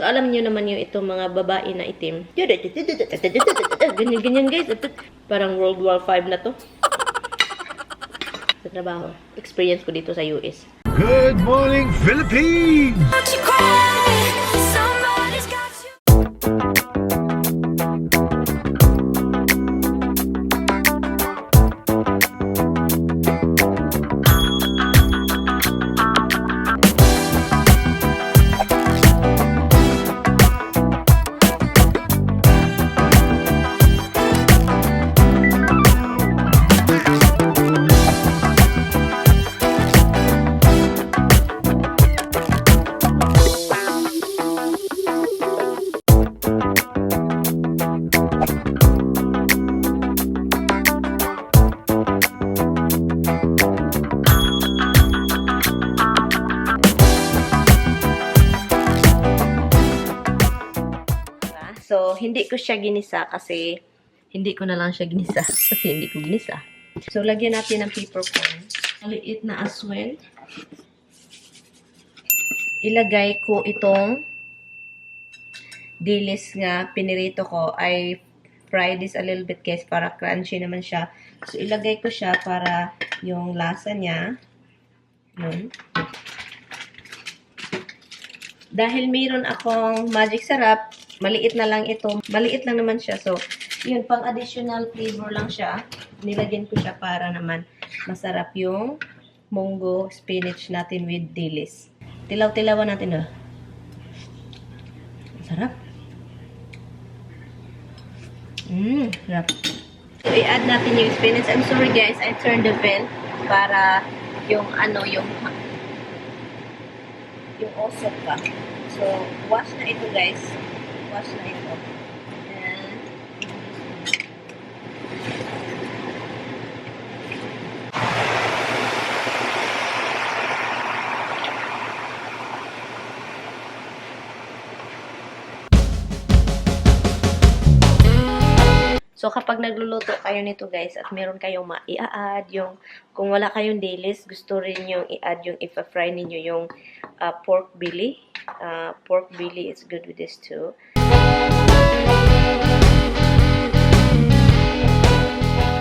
So, alam niyo naman yung itong mga babae na itim. Ganyan-ganyan, guys. Parang World War V na to. Sa trabaho. Experience ko dito sa US. Good morning, Philippines! So, hindi ko siya ginisa kasi hindi ko na lang siya ginisa kasi hindi ko ginisa. So, lagyan natin ng peppercorn. Maliit na aswel. Ilagay ko itong dilis nga pinirito ko. I fry this a little bit guys para crunchy naman siya. So, ilagay ko siya para yung lasa niya. Yun. Dahil mayroon akong magic sarap, maliit na lang ito. Maliit lang naman siya. So, yun, pang additional flavor lang siya. Nilagyan ko siya para naman masarap yung munggo spinach natin with dilis. Tilaw-tilawan natin, oh. Masarap. Sarap. So, i-add natin yung spinach. I'm sorry guys, I turned the vent para yung yung osok pa. So, wash na ito guys. Wash na ito. And, so, kapag nagluluto kayo nito guys at meron kayong i-add yung, kung wala kayong dilis, gusto rin yung i-add yung ipa-fry ninyo yung pork belly. Pork belly is good with this too.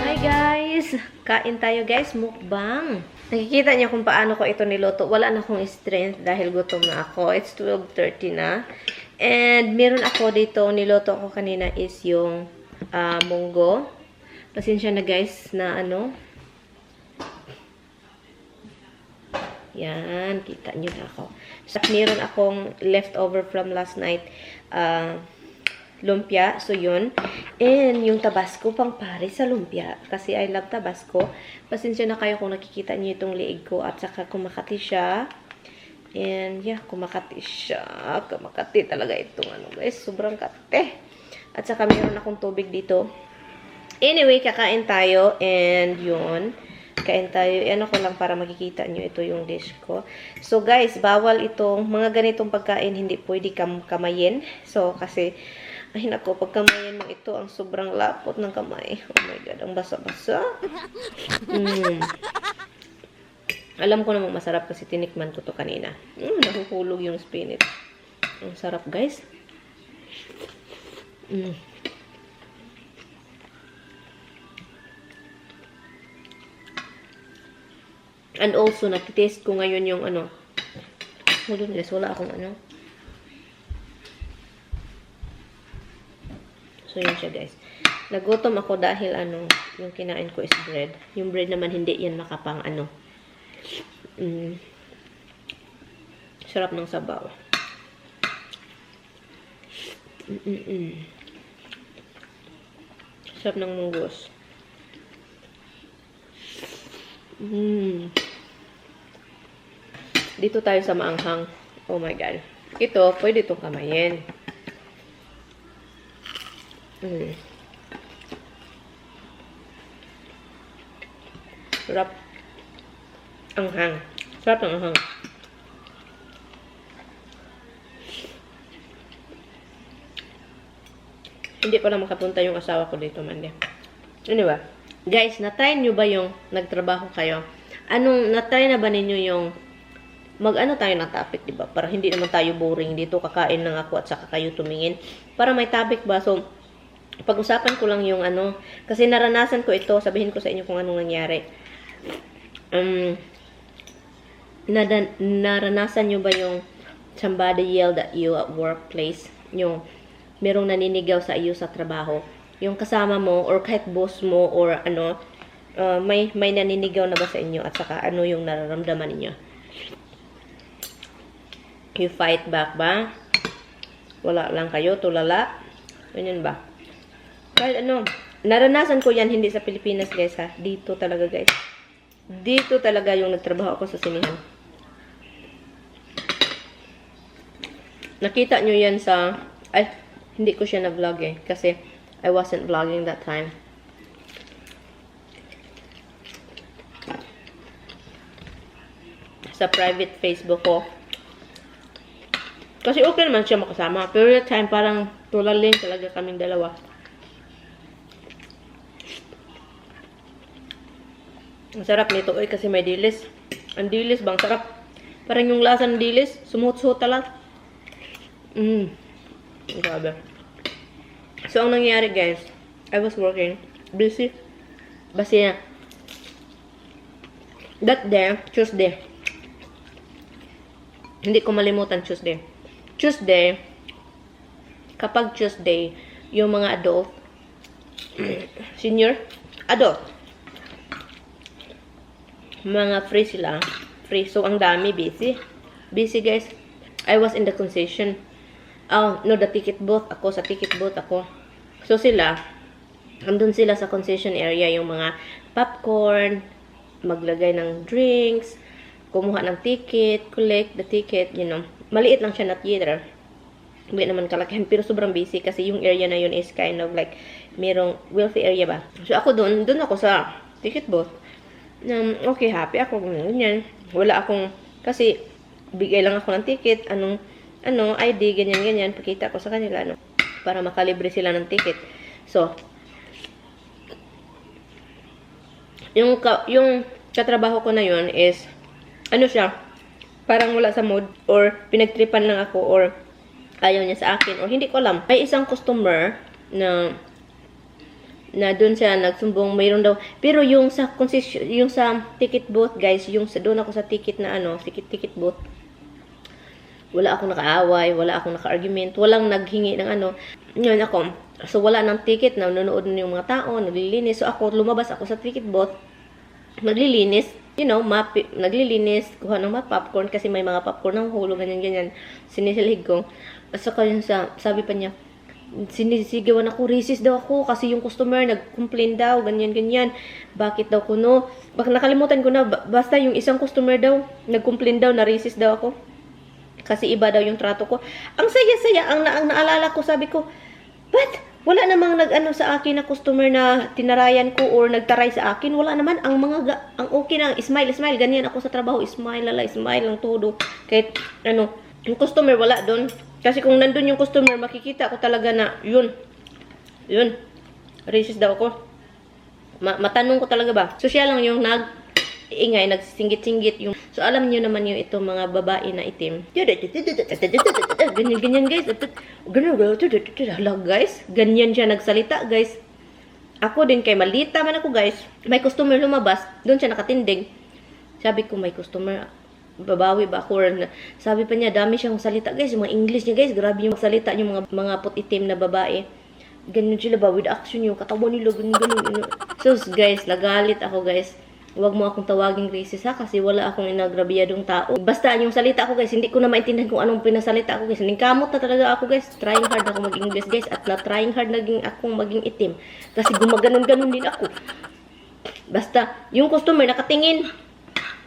Hi guys! Kain tayo guys, mukbang. Nakikita niyo kung paano ko ito niluto. Wala na akong strength dahil gutom na ako. It's 12:30 na. And meron ako dito, niluto ko kanina is yung munggo. Pasensya na guys na yan, kita nyo na ako. So, meron akong leftover from last night lumpia. So, yun. And yung tabasco pang pare sa lumpia. Kasi I love tabasco. Pasensya na kayo kung nakikita nyo itong liig ko. At saka kumakati siya. And yeah, kumakati siya. Kumakati talaga itong guys. Sobrang kate. At saka meron akong tubig dito. Anyway, kakain tayo. And yun. Kain tayo. Ano ko lang para makikita nyo ito yung dish ko. So guys, bawal itong mga ganitong pagkain. Hindi pwede kamayin. So kasi, ay nako, pag kamayin mo ito, ang sobrang lapot ng kamay. Oh my God, ang basa-basa. Alam ko namang masarap kasi tinikman ko to kanina. Nahuhulog yung spinach. Ang sarap guys. And also, nakitaste ko ngayon yung hold on guys, wala akong So, yun siya guys. Nagutom ako dahil yung kinain ko is bread. Yung bread naman hindi yan makapang sarap ng sabaw. Sarap ng munggos. Dito tayo sa maanghang. Oh my God. Ito, pwede itong kamayin. Sarap. Anghang. Sarap ng anghang. Hindi pa lang makapunta yung asawa ko dito, Monday. Anyway, guys, na-try nyo ba yung nagtrabaho kayo? Na-try na ba ninyo yung mag-ano tayo ng topic, di ba? Para hindi naman tayo boring dito, kakain lang ako at saka kayo tumingin. Para may topic ba? So, pag-usapan ko lang yung ano, kasi naranasan ko ito, sabihin ko sa inyo kung anong nangyari. Naranasan nyo ba yung somebody yelled at you at workplace? Yung merong naninigaw sa iyo sa trabaho. Yung kasama mo, or kahit boss mo, or ano, may naninigaw na ba sa inyo at saka ano yung nararamdaman niyo? You fight back ba? Wala lang kayo, tulala? Ganyan ba? Kahit ano, naranasan ko yan, hindi sa Pilipinas guys ha. Dito talaga guys. Dito talaga yung nagtrabaho ako sa sinihan. Nakita nyo yan sa, ay, hindi ko siya na-vlog eh. Kasi, I wasn't vlogging that time. Sa private Facebook ko. Kasi okay naman siya makasama. Pero that time, parang tulalin talaga kaming dalawa. Ang sarap nito eh, kasi may dilis. Ang dilis bang sarap. Parang yung lasa ng dilis, sumuot-suot talaga. Grabe. So, ang nangyari guys, I was working. Busy. Basta that day, Tuesday. Hindi ko malimutan Tuesday. Tuesday, kapag Tuesday, yung mga adult, senior, adult, mga free sila. Free. So, ang dami, busy. Busy, guys. I was in the concession. Oh, no, the ticket booth. Ako, sa ticket booth ako. So, sila, andun sila sa concession area, yung mga popcorn, maglagay ng drinks, kumuha ng ticket, collect the ticket, you know. Maliit lang siya na theater. Hindi naman kalakihan, pero sobrang busy kasi yung area na yun is kind of like, merong wealthy area ba. So, ako dun ako sa ticket booth. Okay, happy ako, ganyan. Wala akong, kasi, bigay lang ako ng ticket, ID, ganyan, pakita ko sa kanila, para makalibre sila ng ticket. So, yung katrabaho ko na yun is, siya, parang wala sa mood, or pinagtripan lang ako, or ayaw niya sa akin, or hindi ko alam. May isang customer na doon siya nagsumbong, mayroon daw, pero yung sa ticket booth, guys, yung doon ako sa ticket na ticket booth, wala akong nakaaway, wala akong naka-argument, walang naghingi ng yun ako. So, wala ng ticket, nanonood na yung mga tao, naglilinis. So, ako, lumabas ako sa ticket booth, naglilinis, naglilinis, kuha ng mga popcorn, kasi may mga popcorn ng hulo, ganyan, sinisilhig ko. At saka yun sabi pa niya, sinisigawan ako, racist daw ako, kasi yung customer, nag-complain daw, ganyan, bakit daw ko, baka nakalimutan ko na, basta yung isang customer daw, nag-complain daw, na racist daw ako. Kasi iba daw yung trato ko. Ang saya-saya, ang naalala ko, sabi ko, but, wala namang sa akin na customer na tinarayan ko or nagtaray sa akin. Wala naman. Ang okay na, smile. Ganyan ako sa trabaho. Smile lang todo. Kahit, yung customer, wala doon. Kasi kung nandun yung customer, makikita ko talaga na, yun. Racist daw ako. Matanong ko talaga ba? So, siya lang yung ingay, nagsinggit-singgit yung. So, alam niyo naman yung itong mga babae na itim. Ganyan, guys. Hala, guys. Ganyan siya nagsalita, guys. Ako din, kay malita man ako, guys. May customer lumabas. Doon siya nakatindig. Sabi ko, may customer. Babawi ba ako? Sabi pa niya, dami siyang salita, guys. Yung mga English niya, guys. Grabe yung salita yung mga put-itim na babae. Ganyan sila ba? With action yung katawan nila. Ganyan. So, guys, nagalit ako, guys. Huwag mo akong tawaging racist ha, kasi wala akong inagrabiyadong tao. Basta yung salita ko, guys, hindi ko na maintindihan kung anong pinasalita ko, guys. Ningkamot na talaga ako, guys. Trying hard ako mag-English, guys. At na-trying hard akong maging itim. Kasi gumaganon-ganon din ako. Basta, yung customer nakatingin.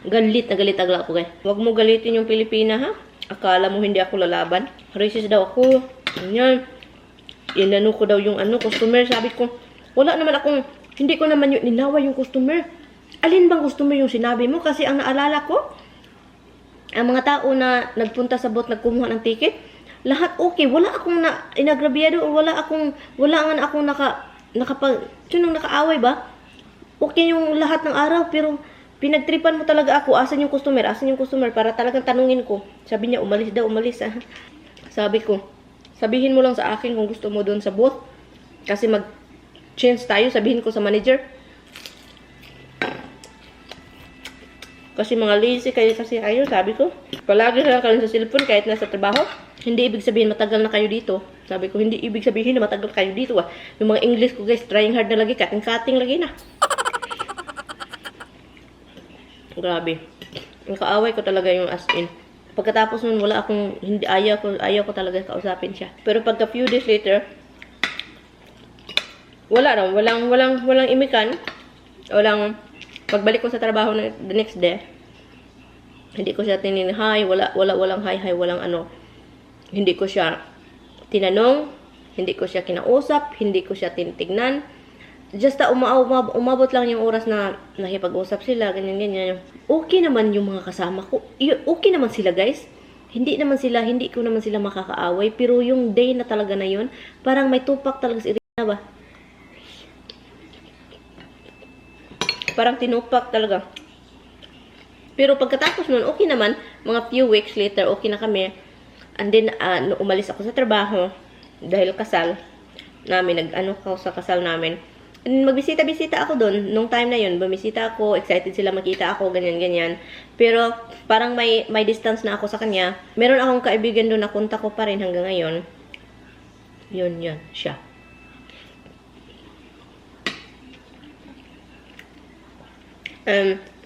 Galit na galit agla ako, guys. Huwag mo galitin yung Pilipina, ha? Akala mo hindi ako lalaban. Racist daw ako. Ganyan. Inano ko daw yung customer. Sabi ko, wala naman akong, hindi ko naman yung ninawa yung customer. Alin bang customer yung sinabi mo? Kasi ang naalala ko, ang mga tao na nagpunta sa booth, nagkumuha ng ticket, lahat okay. Wala akong inagrabiyado o wala akong nakaaway ba? Okay yung lahat ng araw, pero pinagtripan mo talaga ako, asan yung customer, para talagang tanungin ko. Sabi niya, umalis daw, umalis. Sabi ko, sabihin mo lang sa akin kung gusto mo doon sa booth. Kasi mag-change tayo, sabihin ko sa manager. Kasi mga lazy kayo kasi kayo, sabi ko. Palagi lang kayo sa cellphone kahit nasa trabaho. Hindi ibig sabihin matagal na kayo dito. Sabi ko, hindi ibig sabihin na matagal kayo dito. Yung mga English ko guys, trying hard na lagi, cutting lagi na. Grabe. Yung kaaway ko talaga yung as in. Pagkatapos nun, wala akong, hindi, ayaw ko talaga kausapin siya. Pero pagka few days later, wala raw, walang imikan. Pagbalik ko sa trabaho na the next day, hindi ko siya hi, walang hi, walang ano. Hindi ko siya tinanong, hindi ko siya kinausap, hindi ko siya tinitignan. Just umabot lang yung oras na nakipag-usap sila, ganyan. Okay naman yung mga kasama ko. Okay naman sila, guys. Hindi ko naman sila makakaaway. Pero yung day na talaga na yun, parang may tupak talaga si Irina ba? Parang tinupak talaga. Pero pagkatapos nun, okay naman. Mga few weeks later, okay na kami. And then, umalis ako sa trabaho. Dahil kasal namin, sa kasal namin. Magbisita-bisita ako doon. Nung time na yun, bumisita ako, excited sila makita ako, ganyan-ganyan. Pero parang may distance na ako sa kanya. Meron akong kaibigan doon na kontak ko pa rin hanggang ngayon. Yun, siya.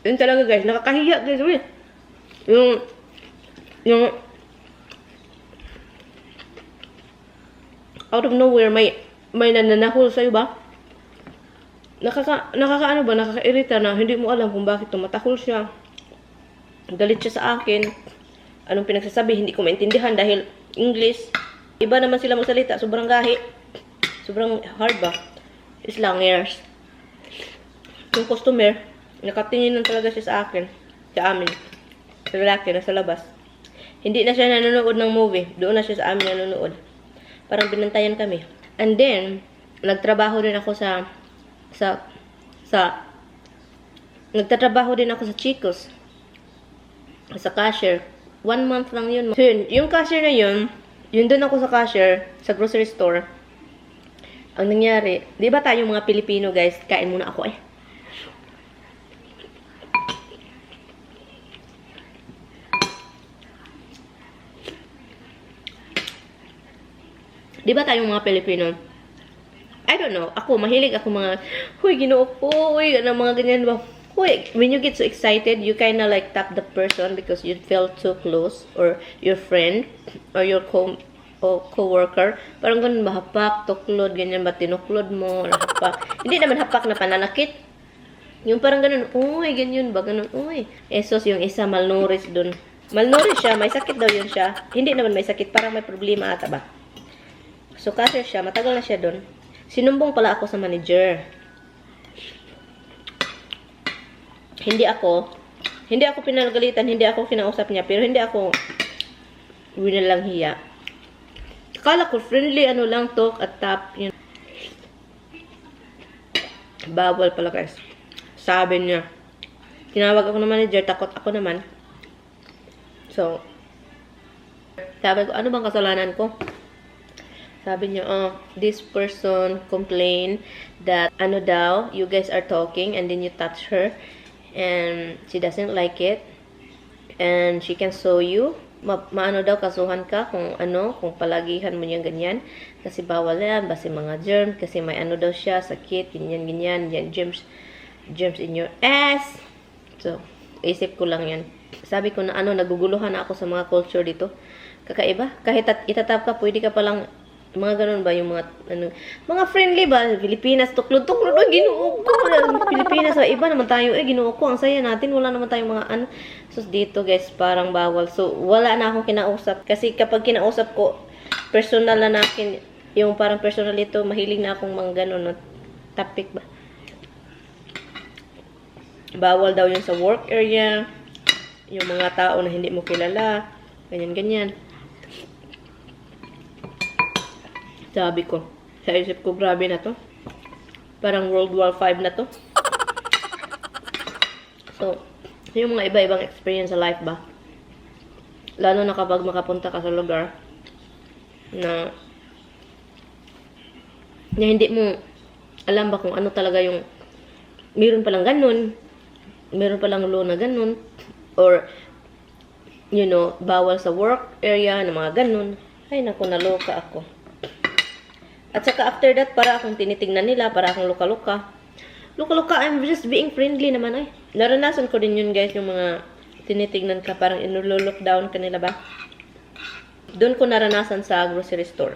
Yun talaga guys, nakakahiya guys. Yung out of nowhere, may nananahol sa'yo ba? Nakaka-irita na hindi mo alam kung bakit tumatahol siya. Galit siya sa akin. Anong pinagsasabi, hindi ko maintindihan dahil English. Iba naman sila magsalita, sobrang gahi. Sobrang hard ba? Slangers. Yung customer, nakatingin lang talaga siya sa akin. Sa amin. Sa lalaki na sa labas. Hindi na siya nanonood ng movie. Doon na siya sa amin nanonood. Parang binantayan kami. And then, nagtrabaho din ako nagtatrabaho din ako sa Chico's. Sa cashier. 1 month lang yun. So, yung cashier na yun doon ako sa cashier, sa grocery store. Ang nangyari, di ba tayong mga Pilipino guys, kain muna ako Di ba tayong mga Pilipino? I don't know. Ako, mahilig ako mga, huy, ginoo ko, huy, mga ganyan ba? Huy, when you get so excited, you kinda like tap the person because you feel too close, or your friend, or your co-worker. Parang ganun ba, hapak, tuklod, ganyan ba, tinuklod mo, hapak. Hindi naman hapak na pananakit. Yung parang ganun, uy, ganyan ba, ganun, uy. Esos, yung isa, malnourished dun. Malnourished siya, may sakit daw yun siya. Hindi naman may sakit, parang may problema ata ba. So, cashier siya, matagal na siya dun. Sinumbong pala ako sa manager. Hindi ako pinagalitan, hindi ako kinausap niya, pero hindi ako winalang hiya. Akala ko friendly, lang, talk at tap. Yun. Bawal pala guys. Sabi niya. Tinawag ako ng manager, takot ako naman. So, sabi ko, ano bang kasalanan ko? Sabi niya, this person complained that, you guys are talking and then you touch her and she doesn't like it and she can sue you. Kasuhan ka kung palagihan mo niya ganyan. Kasi bawal yan, basi mga germs, kasi may siya, sakit, ganyan, germs in your ass. So, isip ko lang yan. Sabi ko na naguguluhan na ako sa mga culture dito. Kakaiba, kahit itatap ka, pwede ka palang mga ganun ba yung mga friendly ba, Pilipinas, tuklod, ginoo ko, Pilipinas, iba naman tayo, ginoo ko, ang saya natin, wala naman tayong mga so dito guys, parang bawal, so wala na akong kinausap, kasi kapag kinausap ko, personal na nakin, yung parang personal ito, mahilig na akong mga ganun, topic ba, bawal daw yun sa work area, yung mga tao na hindi mo kilala, ganyan. Sabi ko, sa isip ko, grabe na to. Parang World War V na to. So, Yung mga iba-ibang experience sa life ba? Lalo na kapag makapunta ka sa lugar na hindi mo alam ba kung ano talaga yung meron palang ganun, meron palang law na ganun, or you know, bawal sa work area na mga ganun. Ay naku, naloka ako. At saka after that, para akong tinitingnan nila, para akong luka-luka. Luka-luka, I'm just being friendly naman ay. Naranasan ko din yun guys, yung mga tinitingnan ka, parang inulolook down ka nila ba? Doon ko naranasan sa grocery store.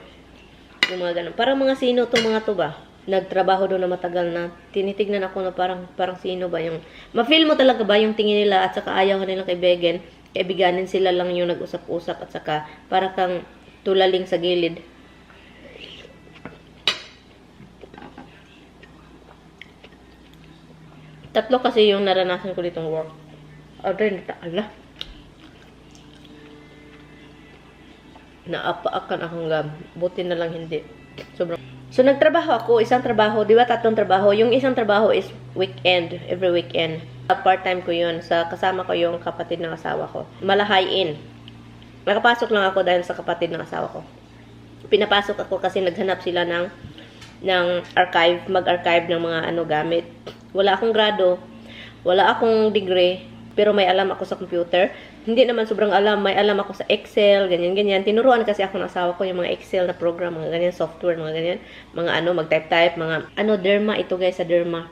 Yung mga ganun. Parang mga sino itong mga to ba? Nagtrabaho doon na matagal na. Tinitignan ako na parang sino ba yung... Ma-feel mo talaga ba yung tingin nila at saka ayaw ka nilang kaibiganin sila lang yung nag-usap-usap at saka para kang tulaling sa gilid. Tatlo kasi yung naranasan ko ditong work. Order na taala. Naapaakan akong gam. Buti na lang hindi. Sobrang. So, nagtrabaho ako. Isang trabaho. Di ba tatlong trabaho? Yung isang trabaho is weekend. Every weekend. Part-time ko yun. Sa kasama ko yung kapatid ng asawa ko. Malahayin. Nakapasok lang ako dahil sa kapatid ng asawa ko. Pinapasok ako kasi naghanap sila ng archive. Mag-archive ng mga gamit. Wala akong grado. Wala akong degree. Pero may alam ako sa computer. Hindi naman sobrang alam. May alam ako sa Excel, ganyan-ganyan. Tinuruan kasi ako ng asawa ko yung mga Excel na program, mga ganyan, software, mga ganyan. Mga mag-type-type, mga, derma, ito guys, sa derma.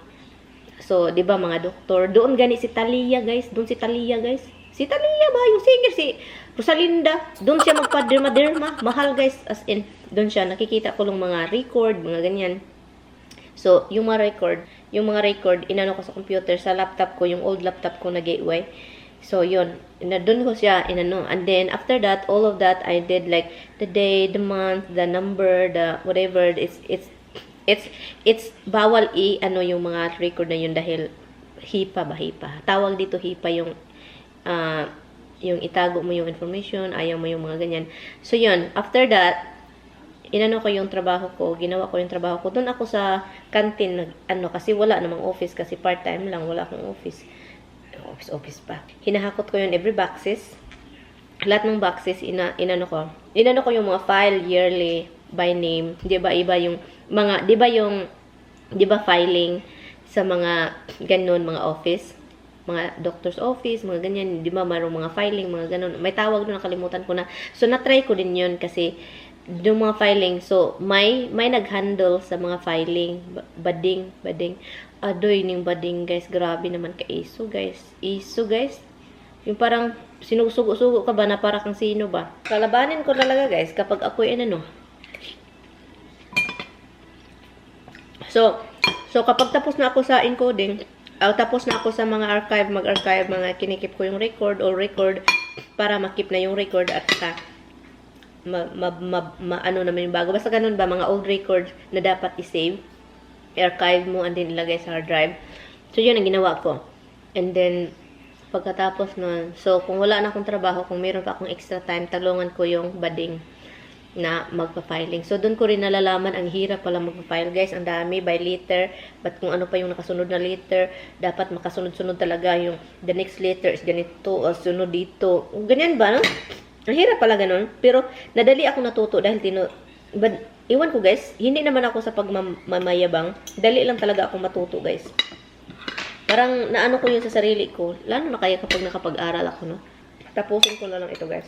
So, di ba mga doktor? Doon gani si Talia, guys. Doon si Talia, guys. Si Talia ba? Yung singer, si Rosalinda. Doon siya magpa-derma-derma. Mahal, guys. As in, doon siya. Nakikita ko lang mga record, mga ganyan. So, yung mga record, inano ko sa computer, sa laptop ko, yung old laptop ko na gateway. So, yun. Doon ko siya inano. And then, after that, all of that, I did like the day, the month, the number, the whatever. It's bawal yung mga record na yun dahil HIPAA ba? HIPAA. Tawag dito HIPAA yung itago mo yung information, ayaw mo yung mga ganyan. So, yun. After that, inano ko yung trabaho ko, ginawa ko yung trabaho ko. Doon ako sa canteen, kasi wala namang office, kasi part-time lang, wala akong office. Office pa. Hinahakot ko yun every boxes. Lahat ng boxes, inano ko yung mga file, yearly, by name. Di ba yung mga, di ba filing sa mga ganun, mga office, mga doctor's office, mga ganyan, di ba mayroong mga filing, mga ganun. May tawag doon, nakalimutan ko na. So, na-try ko din yun kasi yung mga filing. So, may nag-handle sa mga filing. Bading. Adoy ning bading, guys. Grabe naman ka iso, guys. Iso, guys. Yung parang sinusugo-sugo ka ba na para kang sino ba? Kalabanin ko talaga, guys, kapag ako'y So, kapag tapos na ako sa encoding, tapos na ako sa mga archive, mag-archive, mga kinikip ko yung record, all record, para makip na yung record at sa naman yung bago. Basta ganun ba, mga old record na dapat i-save, archive mo, and then ilagay sa hard drive. So, yun ang ginawa ko. And then, pagkatapos nun, so, kung wala na akong trabaho, kung meron pa akong extra time, talungan ko yung bading na magpa-filing. So, doon ko rin nalalaman, ang hirap pala magpa-file, guys. Ang dami, by letter. But kung ano pa yung nakasunod na letter, dapat makasunod-sunod talaga yung the next letter is ganito, o sunod dito. Ganyan ba, no? Ang hirap pala ganun. Pero, nadali ako natuto dahil iwan ko, guys. Hindi naman ako sa pagmamayabang. Dali lang talaga ako matuto, guys. Parang naano ko yun sa sarili ko. Lalo na kaya kapag nakapag-aral ako, no? Tapusin ko na lang ito, guys.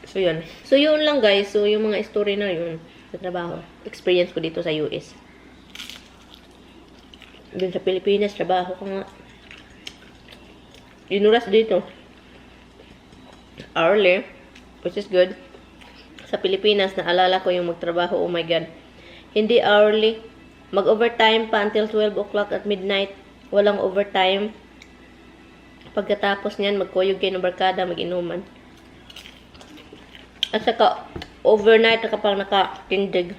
So, yun. So, yun lang, guys. So, yung mga story na yun sa trabaho. Experience ko dito sa US. Dun sa Pilipinas, trabaho ko nga. Dinuras dito. Hourly. Which is good. Sa Pilipinas, naalala ko yung magtrabaho. Oh my God. Hindi hourly. Mag-overtime pa until 12 o'clock at midnight. Walang overtime. Pagkatapos niyan, magkuyog kayo ng barkada, mag-inuman. At saka, overnight na kapag nakatindig.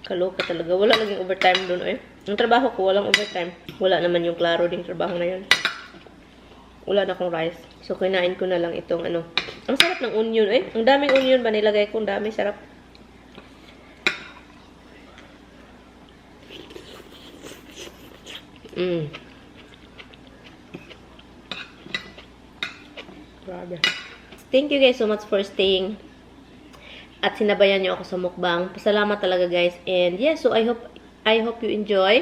Kaloka talaga. Wala naging overtime doon eh. Yung trabaho ko, walang overtime. Wala naman yung klaro ding trabaho na yun. Wala na akong rice. So, kinain ko na lang itong Ang sarap ng onion eh. Ang daming onion ba nilagay ko? Ang dami, sarap. Mm. Grabe. Thank you guys so much for staying. At sinabayan niyo ako sa mukbang. Pasalamat talaga guys. And yeah, so I hope you enjoy.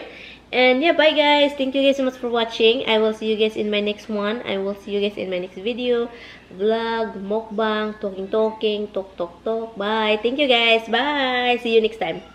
And yeah, bye guys. Thank you guys so much for watching. I will see you guys in my next one. I will see you guys in my next video. Vlog, mukbang, talking, talk. Bye. Thank you guys. Bye. See you next time.